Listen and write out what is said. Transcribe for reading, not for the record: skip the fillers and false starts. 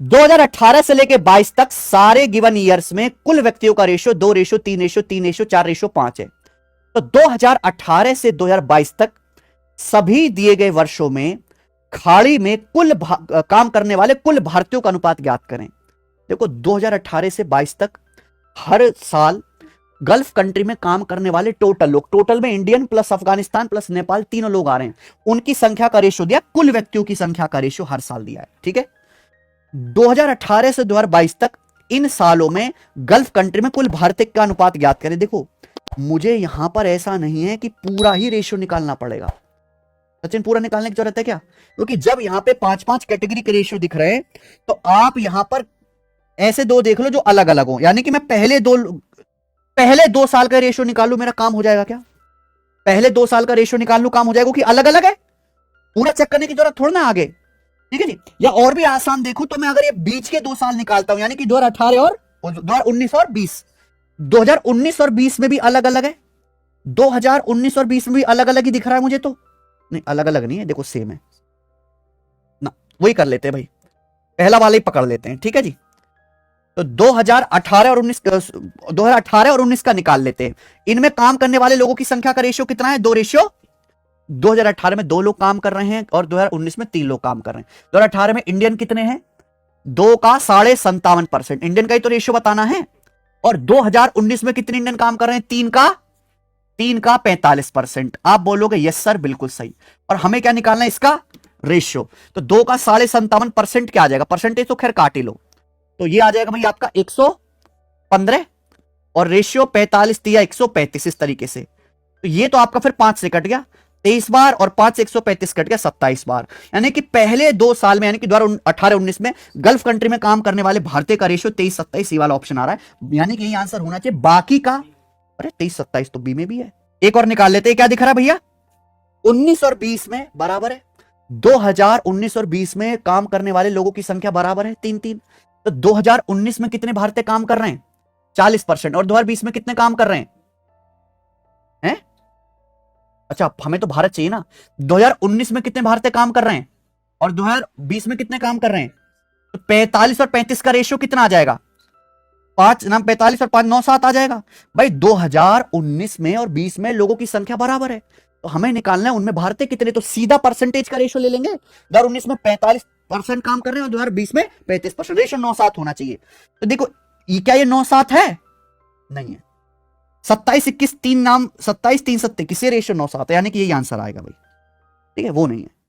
2018 से लेके 22 तक सारे गिवन ईयर्स में कुल व्यक्तियों का ratio 2 ratio 3 ratio 3 ratio 4 ratio 5 है। तो 2018 से 2022 तक सभी दिए गए वर्षों में खाड़ी में कुल काम करने वाले कुल भारतीयों का अनुपात ज्ञात करें। देखो 2018 से 22 तक हर साल गल्फ कंट्री में काम करने वाले टोटल लोग, टोटल में Indian plus Afghanistan plus Nepal तीनों लोग आ रहे हैं, उनकी संख्या का रेशियो दिया, कुल व्यक्तियों की संख्या का रेशियो हर साल दिया है। ठीक है, 2018 से 2022 तक इन सालों में गल्फ कंट्री में कुल भारतीय का अनुपात ज्ञात करें। देखो मुझे यहां पर ऐसा नहीं है कि पूरा ही रेशियो निकालना पड़ेगा, सचिन पूरा निकालने की जरूरत है क्या? क्योंकि जब यहां पे 5-5 कैटेगरी के रेशियो दिख रहे हैं तो आप यहां पर ऐसे दो देख लो जो अलग अलग हो, यानी कि मैं पहले 2 साल का रेशियो निकालू, मेरा काम हो जाएगा क्या? पहले 2 साल का रेशियो निकाल लू, काम हो जाएगा कि अलग अलग है, पूरा चेक करने की जरूरत थोड़ा ना आगे। ठीक है जी, या और भी आसान देखूं तो मैं अगर ये बीच के 2 साल निकालता हूं, यानी कि 2018 और 2019 और 20, 2019 और 20 में भी अलग अलग है, 2019 और 20 में भी अलग अलग ही दिख रहा है मुझे तो। नहीं अलग अलग नहीं है, देखो सेम है ना, वही कर लेते हैं भाई, पहला वाला ही पकड़ लेते हैं। ठीक है जी, तो 2018 और 19 का निकाल लेते हैं। इनमें काम करने वाले लोगों की संख्या का रेशियो कितना है? 2 रेशियो, 2018 में 2 लोग काम कर रहे हैं और 2019 में 3 लोग काम कर रहे हैं। 2018 में इंडियन कितने हैं? 2 का 57.5%, इंडियन का ही तो रेशियो बताना है। और 2019 में कितने इंडियन काम कर रहे हैं? 3 का 45%। आप बोलोगे यस सर बिल्कुल सही, और हमें क्या निकालना है? इसका रेशियो। तो 2 का 57.5% क्या आ जाएगा? परसेंटेज तो खैर काट ही लो, तो ये आ जाएगा भाई आपका 115, और रेशियो 45 दिया 135, इस तरीके से। तो ये तो आपका फिर 5 से कट गया 23 बार, और 5 से 135 कट गया 27 बार, यानी कि पहले 2 साल में, यानी कि 2018-19 में गल्फ कंट्री में काम करने वाले भारतीय का रेशियो 23-27, वाला ऑप्शन आ रहा है, यानी कि यही आंसर होना चाहिए। बाकी का, अरे 23-27 तो बी में भी है। एक और निकाल लेते हैं, क्या दिख रहा है भैया? 19 और 20 में बराबर है, 2019 और 20 में काम करने वाले लोगों की संख्या बराबर है 3-3। तो 2019 में कितने भारतीय काम कर रहे हैं? 40%, और 2020 में कितने काम कर रहे हैं? अच्छा हमें तो भारत चाहिए ना। 2019 में कितने भारतीय काम कर रहे हैं और 2020 में कितने काम कर रहे हैं? तो 45 और 35 का रेशियो कितना आ जाएगा? 5 ना, 45 और 5 9 7 आ जाएगा भाई। 2019 में और 20 में लोगों की संख्या बराबर है, तो हमें निकालना है उनमें भारतीय कितने, तो सीधा परसेंटेज का रेशियो ले लेंगे। 2019 में 45% काम कर रहे हैं और 2020 में 35%, रेशियो 9-7 होना चाहिए। तो देखो ये क्या, ये 9-7 है? नहीं है। 27-21 3 नाम, 27-3 सत्ते किसी रेशियो 9-7 है, यानी कि यही आंसर आएगा भाई। ठीक है, वो नहीं है।